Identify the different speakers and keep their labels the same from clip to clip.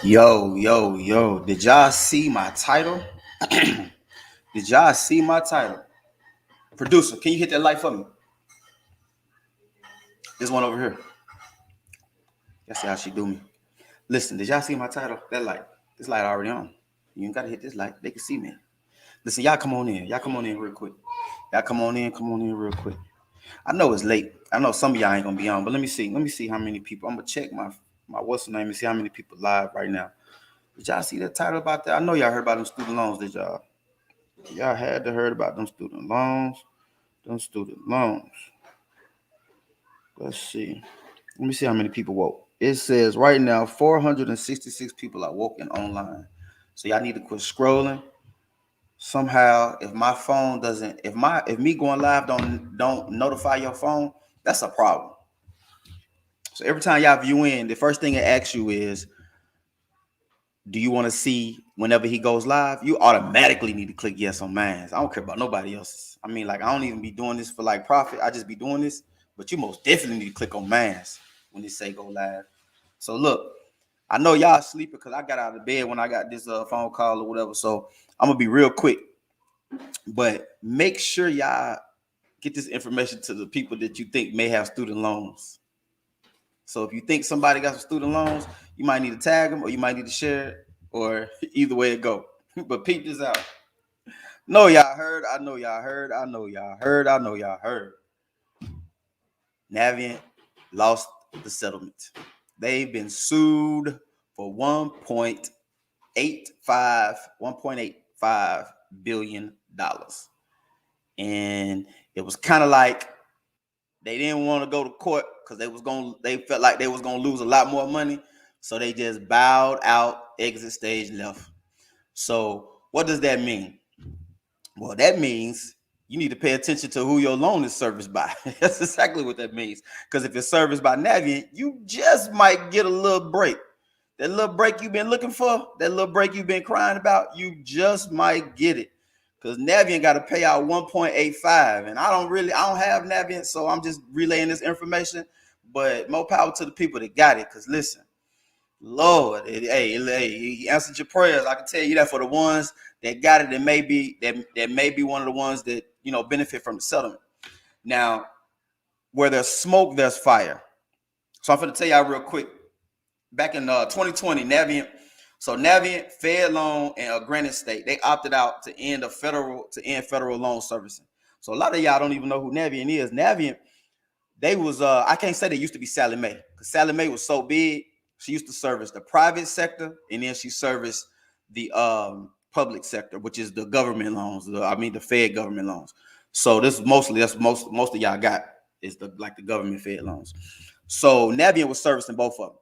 Speaker 1: Yo. Did y'all see my title? Did y'all see my title? Producer, can you hit that light for me? This one over here. That's how she do me. Listen, did y'all see my title? That light. This light already on. You ain't gotta hit this light. They can see me. Listen, y'all come on in. Y'all come on in real quick. Y'all come on in real quick. I know it's late. I know some of y'all ain't gonna be on, but let me see. Let me see how many people. I'm gonna check my what's the name and see how many people live right now. Did y'all see that title about that? I know y'all heard about them student loans, did y'all? Y'all had to heard about them student loans. Them student loans. Let's see. Let me see how many people woke. It says right now 466 people are woken online. So y'all need to quit scrolling. Somehow, if my phone doesn't, if me going live don't notify your phone, that's a problem. So every time y'all view in, the first thing it asks you is, do you want to see whenever he goes live? You automatically need to click yes on mine. I don't care about nobody else's. I mean, like, I don't even be doing this for like profit. I just be doing this, but you most definitely need to click on mine when they say go live. So look, I know y'all sleeping because I got out of bed when I got this phone call or whatever. So I'm gonna be real quick, but make sure y'all get this information to the people that you think may have student loans. So if you think somebody got some student loans, you might need to tag them or you might need to share it, or either way it go. But peep this out. No, y'all heard. I know y'all heard. I know y'all heard. I know y'all heard. Navient lost the settlement. They've been sued for 1.85 billion dollars. And it was kind of like they didn't want to go to court because they felt like they was gonna lose a lot more money. So they just bowed out, exit stage left. So what does that mean? Well, that means you need to pay attention to who your loan is serviced by. That's exactly what that means. Because if it's serviced by Navient, you just might get a little break. That little break you've been looking for, that little break you've been crying about, you just might get it. Because Navient got to pay out 1.85. And I don't have Navient, so I'm just relaying this information. But more power to the people that got it. Because listen, Lord, he answered your prayers. I can tell you that for the ones that got it, that may be one of the ones that benefit from the settlement. Now, where there's smoke, there's fire. So I'm going to tell y'all real quick. Back in 2020, Navient, Fed Loan, and Granite State, they opted out to end federal loan servicing. So a lot of y'all don't even know who Navient is. Navient, they was I can't say they used to be Sally Mae, because Sally Mae was so big. She used to service the private sector, and then she serviced the public sector, which is the government loans. The Fed government loans. So that's most of y'all got is the government Fed loans. So Navient was servicing both of them.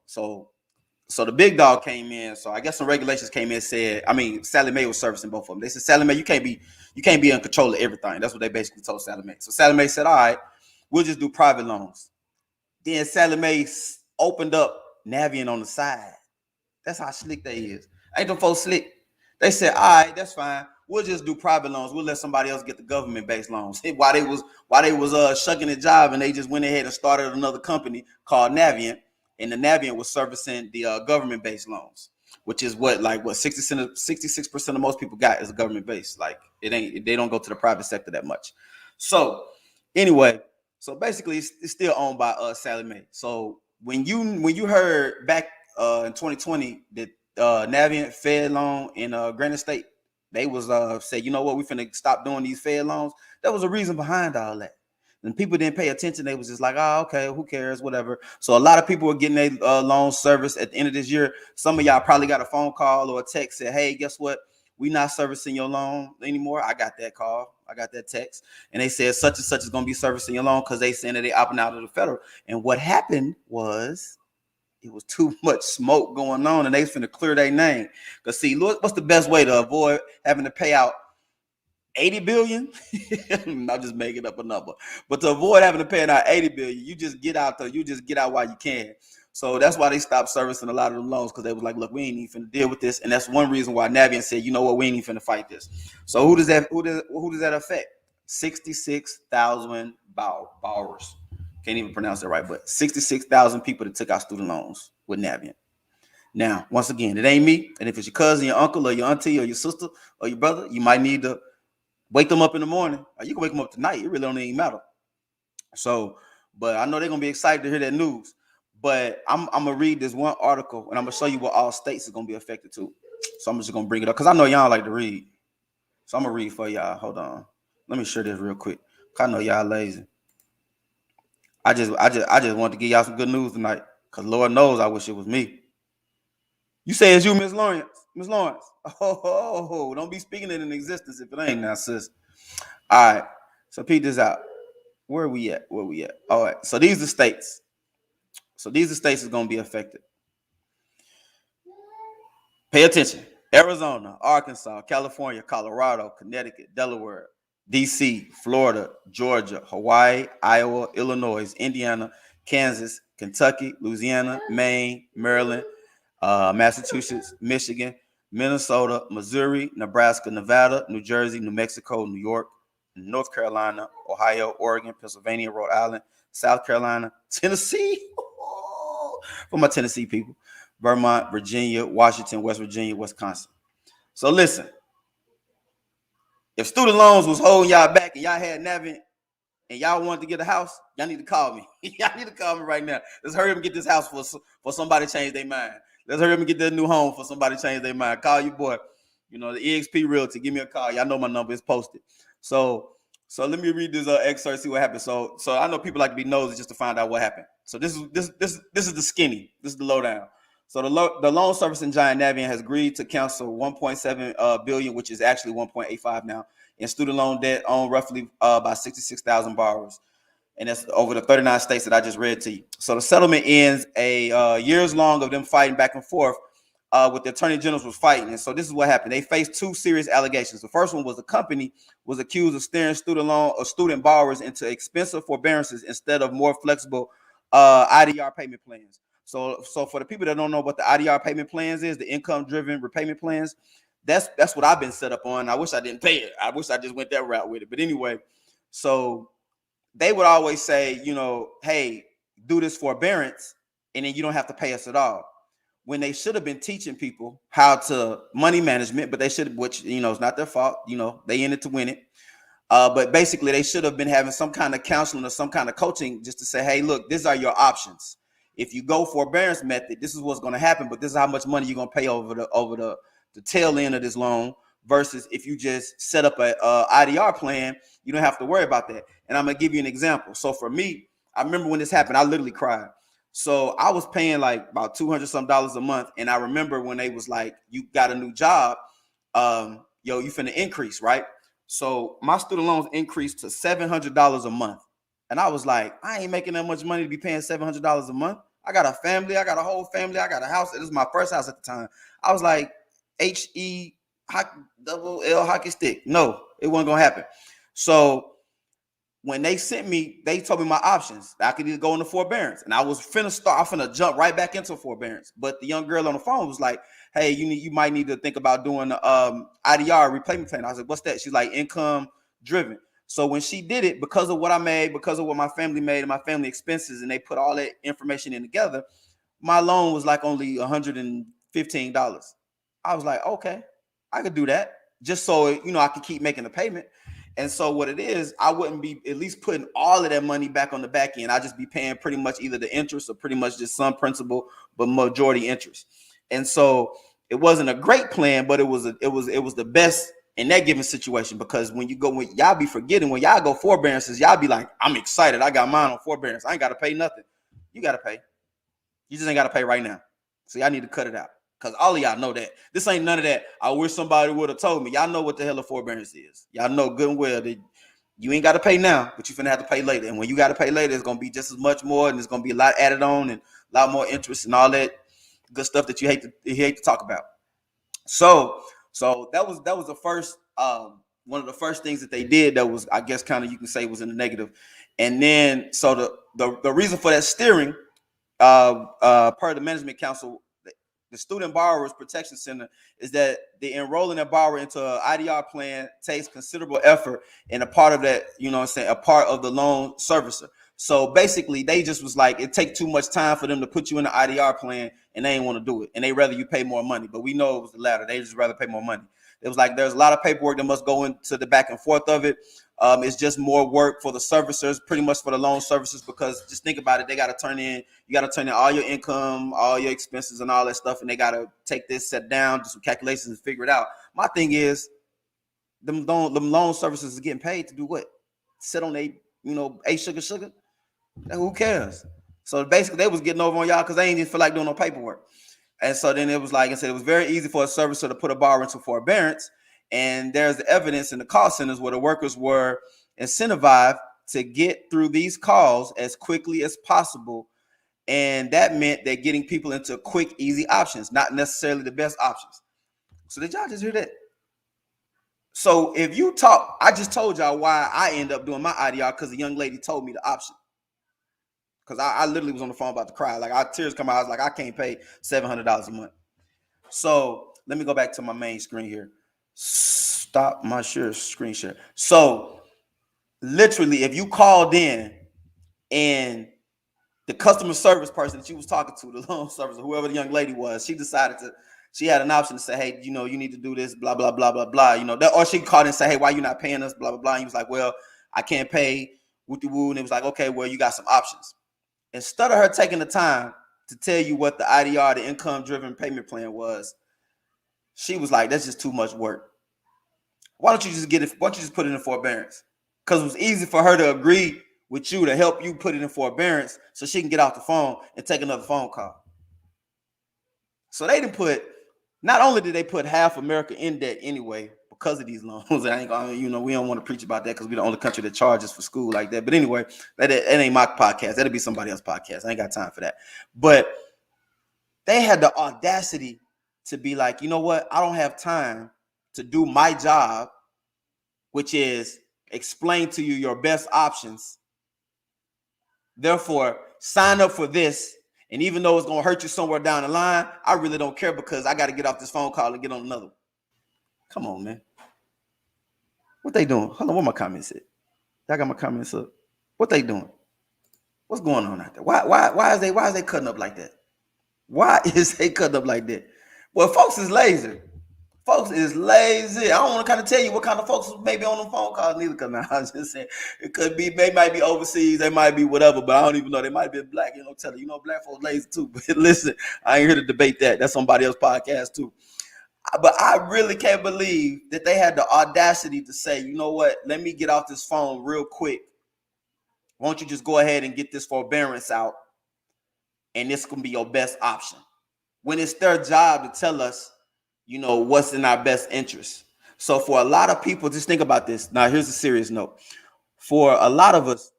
Speaker 1: So the big dog came in. So I guess some regulations came in and said, Sally Mae was servicing both of them. They said, Sally Mae, you can't be in control of everything. That's what they basically told Sally Mae. So Sally Mae said, all right, we'll just do private loans. Then Sally Mae opened up Navient on the side. That's how slick they is. Ain't them folks slick? They said, all right, that's fine. We'll just do private loans. We'll let somebody else get the government-based loans. While they was shucking the job, and they just went ahead and started another company called Navient, and the Navient was servicing the government-based loans, which is what 66% of most people got is a government-based. Like they don't go to the private sector that much. So anyway, so basically it's still owned by Sally Mae. So when you heard back in 2020 that Navient, Fed Loan, and Granite State, they was said, you know what, we finna stop doing these Fed loans. There was a reason behind all that. And people didn't pay attention. They was just like, oh, okay, who cares, whatever. So a lot of people were getting their loan service at the end of this year. Some of y'all probably got a phone call or a text said, hey, guess what? We not servicing your loan anymore. I got that call. I got that text. And they said such and such is going to be servicing your loan because they saying that they opting out of the federal. And what happened was it was too much smoke going on, and they finna clear their name. Because see, look, what's the best way to avoid having to pay out 80 billion? I'm just making up a number. But to avoid having to pay out 80 billion, you just get out while you can. So that's why they stopped servicing a lot of the loans, because they was like, look, we ain't even finna deal with this. And that's one reason why Navient said, you know what, we ain't even finna fight this. So who does that affect? 66,000 borrowers. Can't even pronounce it right, but 66,000 people that took out student loans with Navient. Now, once again, it ain't me. And if it's your cousin, your uncle, or your auntie, or your sister, or your brother, you might need to wake them up in the morning. Or you can wake them up tonight. It really don't even matter. So, but I know they're gonna be excited to hear that news. But I'm gonna read this one article and I'm gonna show you what all states is gonna be affected too. So I'm just gonna bring it up because I know y'all like to read. So I'm gonna read for y'all. Hold on. Let me share this real quick. I know y'all lazy. I just want to give y'all some good news tonight. Cause Lord knows I wish it was me. You say it's you, Miss Lawrence. Miss Lawrence. Oh, don't be speaking it in existence if it ain't now, sis. All right. So peep this out. Where are we at? Where we at? All right. So these are states. So these are states is gonna be affected. Pay attention. Arizona, Arkansas, California, Colorado, Connecticut, Delaware, DC, Florida, Georgia, Hawaii, Iowa, Illinois, Indiana, Kansas, Kentucky, Louisiana, Maine, Maryland, Massachusetts, Michigan, Minnesota, Missouri, Nebraska, Nevada, New Jersey, New Mexico, New York, North Carolina, Ohio, Oregon, Pennsylvania, Rhode Island, South Carolina, Tennessee, for my Tennessee people, Vermont, Virginia, Washington, West Virginia, Wisconsin. So listen, if student loans was holding y'all back and y'all had Navient and y'all wanted to get a house, y'all need to call me. Y'all need to call me right now. Let's hurry up and get this house for somebody to change their mind. Let's hurry up and get that new home for somebody to change their mind. Call your boy, the EXP Realty. Give me a call. Y'all know my number is posted. So let me read this excerpt, see what happened. So I know people like to be nosy just to find out what happened. So this is the skinny. This is the lowdown. So the loan servicing giant Navient has agreed to cancel 1.7 billion, which is actually 1.85 now, in student loan debt on roughly about 66,000 borrowers. And that's over the 39 states that I just read to you. So the settlement ends a years long of them fighting back and forth with the attorney generals was fighting. And so this is what happened. They faced two serious allegations. The first one was the company was accused of steering student borrowers into expensive forbearances instead of more flexible IDR payment plans. So for the people that don't know what the IDR payment plans is, the income-driven repayment plans, that's what I've been set up on. I wish I didn't pay it. I wish I just went that route with it. But anyway, so they would always say, hey, do this forbearance, and then you don't have to pay us at all. When they should have been teaching people how to money management, but they should, which, it's not their fault. They in it to win it. But basically, they should have been having some kind of counseling or some kind of coaching just to say, hey, look, these are your options. If you go forbearance method, this is what's going to happen, but this is how much money you're going to pay over the tail end of this loan. Versus if you just set up a IDR plan, you don't have to worry about that. And I'm gonna give you an example. So for me, I remember when this happened, I literally cried. So I was paying like about $200 some a month, and I remember when they was like, "You got a new job, you finna increase, right?" So my student loans increased to $700 a month, and I was like, "I ain't making that much money to be paying $700 a month. I got a family, I got a whole family, I got a house. This is my first house at the time." I was like, double L hockey stick. No, it wasn't gonna happen. So when they sent me, they told me my options. I could either go into forbearance, and I was finna jump right back into forbearance. But the young girl on the phone was like, "Hey, you might need to think about doing the IDR repayment plan." I was like, "What's that?" She's like, "Income driven." So when she did it, because of what I made, because of what my family made and my family expenses, and they put all that information in together, my loan was like only $115. I was like, okay, I could do that, just so I could keep making the payment. And so what it is, I wouldn't be at least putting all of that money back on the back end. I just be paying pretty much either the interest or pretty much just some principal, but majority interest. And so it wasn't a great plan, but it was the best in that given situation, because when y'all be forgetting, when y'all go forbearances, y'all be like, "I'm excited, I got mine on forbearance. I ain't got to pay nothing." You got to pay. You just ain't got to pay right now. So y'all need to cut it out. Because all of y'all know that. This ain't none of that. I wish somebody would have told me. Y'all know what the hell a forbearance is. Y'all know good and well that you ain't got to pay now, but you're finna have to pay later. And when you got to pay later, it's going to be just as much more, and there's going to be a lot added on and a lot more interest and all that good stuff that you hate to talk about. So that was the first one of the first things that they did that was, I guess, kind of, you can say, was in the negative. And then so the reason for that steering, per the management council, the Student Borrowers Protection Center, is that the enrolling a borrower into an IDR plan takes considerable effort, and a part of that, a part of the loan servicer. So basically, they just was like, it takes too much time for them to put you in the IDR plan and they ain't want to do it, and they rather you pay more money. But we know it was the latter. They just rather pay more money. It was like there's a lot of paperwork that must go into the back and forth of it. It's just more work for the servicers, pretty much for the loan servicers, because just think about it. They got to turn in, you got to turn in all your income, all your expenses and all that stuff. And they got to take this, set down, do some calculations and figure it out. My thing is them loan servicers is getting paid to do what? Sit on a, a sugar. Who cares? So basically they was getting over on y'all because they ain't even feel like doing no paperwork. And so then it was like I said, it was very easy for a servicer to put a borrower into forbearance. And there's the evidence in the call centers where the workers were incentivized to get through these calls as quickly as possible. And that meant that getting people into quick, easy options, not necessarily the best options. So did y'all just hear that? So if you talk, I just told y'all why I end up doing my IDR, because the young lady told me the option. Because I literally was on the phone about to cry. Like, our tears come out. I was like, I can't pay $700 a month. So let me go back to my main screen here. Stop my screen share. So literally, if you called in and the customer service person that you was talking to, the loan service, or whoever the young lady was, she had an option to say, hey, you need to do this, blah, blah, blah, blah, blah, or she called and say, hey, why you not paying us, blah, blah, blah. And he was like, well, I can't pay, woo-de-woo. And it was like, okay, well, you got some options. Instead of her taking the time to tell you what the IDR, the income-driven payment plan was, she was like, that's just too much work. Why don't you just put it in forbearance? Because it was easy for her to agree with you to help you put it in forbearance so she can get off the phone and take another phone call. So they didn't not only did they put half America in debt anyway because of these loans. We don't want to preach about that because we're the only country that charges for school like that. But anyway, that ain't my podcast. That'll be somebody else's podcast. I ain't got time for that. But they had the audacity to be like, you know what? I don't have time to do my job, which is explain to you your best options. Therefore, sign up for this. And even though it's going to hurt you somewhere down the line, I really don't care because I got to get off this phone call and get on another one. Come on, man. What they doing? Hold on, where my comments at? I got my comments up. What they doing? What's going on out there? Why is they cutting up like that? Why is they cutting up like that? Well, folks is lazy. Folks is lazy. I don't want to kind of tell you what kind of folks may be on them phone calls neither. Because I was just saying it could be, they might be overseas, they might be whatever, but I don't even know. They might be black. Tell you, black folks lazy too. But listen, I ain't here to debate that. That's somebody else's podcast too. But I really can't believe that they had the audacity to say, you know what? Let me get off this phone real quick. Why don't you just go ahead and get this forbearance out, and this can be your best option? When it's their job to tell us, what's in our best interest. So for a lot of people, just think about this. Now, here's a serious note. For a lot of us,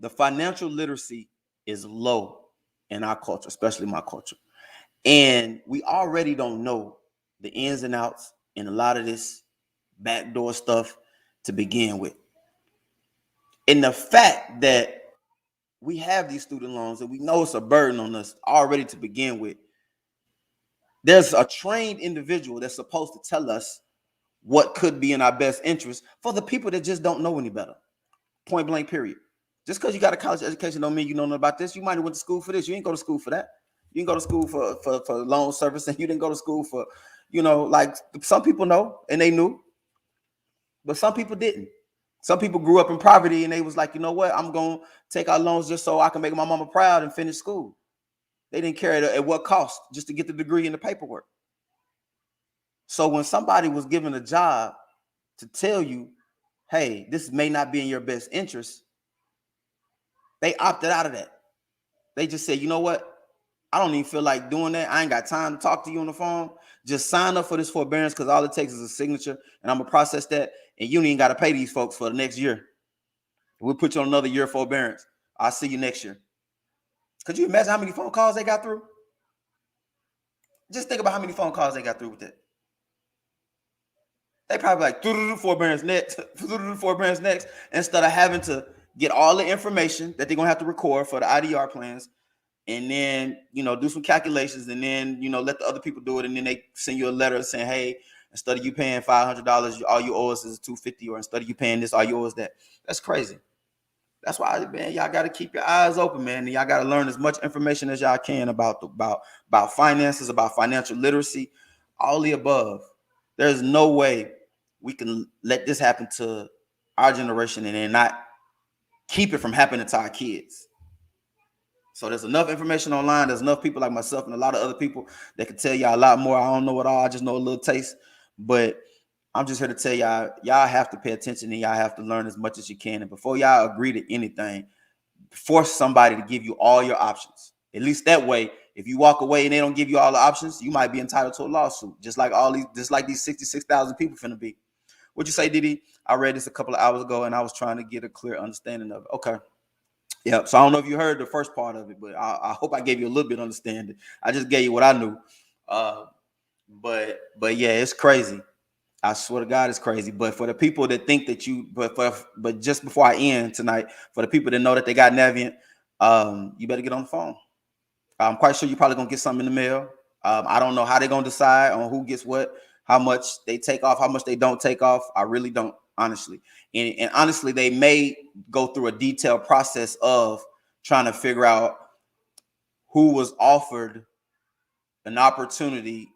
Speaker 1: the financial literacy is low in our culture, especially my culture. And we already don't know the ins and outs and a lot of this backdoor stuff to begin with. And the fact that we have these student loans and we know it's a burden on us already to begin with, there's a trained individual that's supposed to tell us what could be in our best interest for the people that just don't know any better. Point blank, period. Just because you got a college education don't mean you know nothing about this. You might have went to school for this. You ain't go to school for that. You didn't go to school for loan service, and you didn't go to school for, like some people know and they knew, but some people didn't. Some people grew up in poverty and they was like, you know what? I'm going to take out loans just so I can make my mama proud and finish school. They didn't care at what cost just to get the degree and the paperwork. So when somebody was given a job to tell you, hey, this may not be in your best interest, they opted out of that. They just said, you know what? I don't even feel like doing that. I ain't got time to talk to you on the phone. Just sign up for this forbearance because all it takes is a signature, and I'm going to process that, and you ain't got to pay these folks for the next year. We'll put you on another year forbearance. I'll see you next year. Could you imagine how many phone calls they got through? Just think about how many phone calls they got through with that. They probably like, forbearance next, forbearance next, instead of having to get all the information that they're going to have to record for the IDR plans, and then, do some calculations, and then, let the other people do it, and then they send you a letter saying, hey, instead of you paying $500, all you owe us is $250, or instead of you paying this, all you owe us that. That's crazy. That's why, man, y'all got to keep your eyes open, man. And y'all got to learn as much information as y'all can about finances, about financial literacy, all the above. There's no way we can let this happen to our generation and then not keep it from happening to our kids. So there's enough information online. There's enough people like myself and a lot of other people that can tell y'all a lot more. I don't know it all. I just know a little taste. But I'm just here to tell y'all have to pay attention and y'all have to learn as much as you can. And before y'all agree to anything, force somebody to give you all your options. At least that way, if you walk away and they don't give you all the options, you might be entitled to a lawsuit, just like these 66,000 people finna be. What'd you say, Didi? I read this a couple of hours ago and I was trying to get a clear understanding of it. Okay. Yeah. So I don't know if you heard the first part of it, but I hope I gave you a little bit of understanding. I just gave you what I knew. But yeah, it's crazy. I swear to God, it's crazy. But for the people that think that but just before I end tonight, for the people that know that they got Navient, you better get on the phone. I'm quite sure you're probably gonna get something in the mail. I don't know how they're gonna decide on who gets what, how much they take off, how much they don't take off. I really don't, honestly. And honestly, they may go through a detailed process of trying to figure out who was offered an opportunity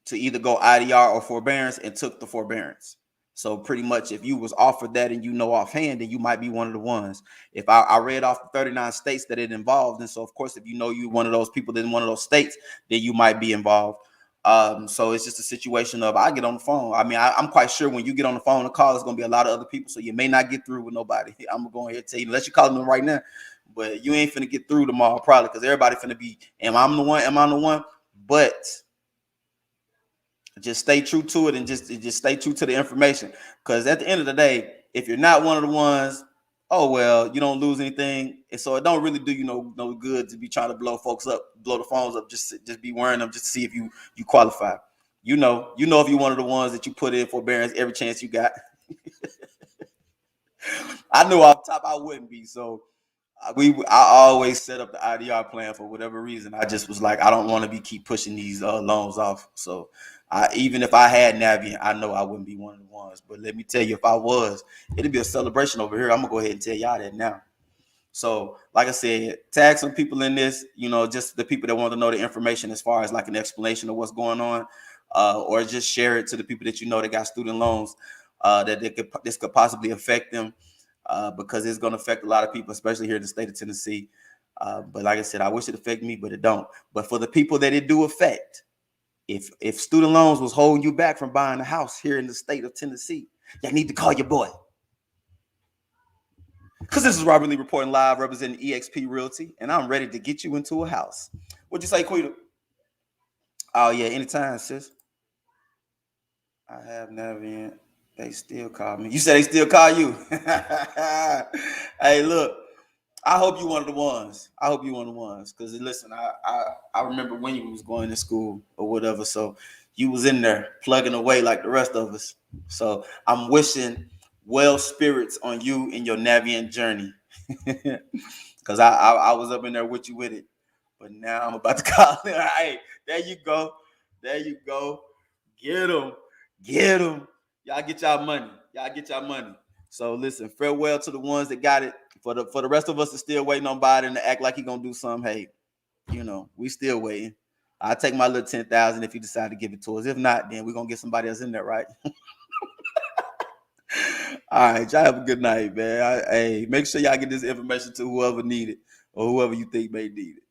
Speaker 1: to either go IDR or forbearance and took the forbearance. So pretty much if you was offered that and you know offhand, then you might be one of the ones. If I read off the 39 states that it involved, and so of course if you know you one of those people in one of those states, then you might be involved. So it's just a situation of I get on the phone. I mean, I'm quite sure when you get on the phone and call, it's gonna be a lot of other people, so you may not get through with nobody. I'm gonna go ahead and tell you, unless you call them right now, but you ain't finna get through tomorrow probably because everybody finna be, am I the one? Am I the one? But just stay true to it and just stay true to the information. Because at the end of the day, if you're not one of the ones, oh well, you don't lose anything. And so it don't really do you no good to be trying to blow folks up, blow the phones up, just be wearing them just to see if you qualify. You know if you're one of the ones that you put in forbearance every chance you got. I knew off top I wouldn't be. So I always set up the IDR plan for whatever reason. I just was like, I don't want to keep pushing these loans off. So even if I had Navient, I know I wouldn't be one of the ones. But let me tell you, if I was, it'd be a celebration over here. I'm gonna go ahead and tell y'all that now. So, like I said, tag some people in this, just the people that want to know the information as far as like an explanation of what's going on, or just share it to the people that you know that got student loans, that this could possibly affect them, because it's going to affect a lot of people, especially here in the state of Tennessee. But like I said, I wish it affected me, but it don't. But for the people that it do affect, if student loans was holding you back from buying a house here in the state of Tennessee, you need to call your boy. Because this is Robert Lee reporting live, representing eXp Realty, and I'm ready to get you into a house. What'd you say, Quita? Oh, yeah, anytime, sis. I have Navient. They still call me. You said they still call you? Hey, look, I hope you one of the ones. I hope you one of the ones. Because, listen, I remember when you was going to school or whatever, so you was in there plugging away like the rest of us. So I'm wishing well spirits on you in your Navient journey, because I was up in there with you with it, but now I'm about to call it. Hey, there you go, get them, y'all get y'all money. So listen, farewell to the ones that got it. For the rest of us that's still waiting on Biden to act like he gonna do something, hey, we still waiting. I'll take my little 10,000 if he decide to give it to us. If not, then we're gonna get somebody else in there, right? All right, y'all have a good night, man. Hey, make sure y'all get this information to whoever need it or whoever you think may need it.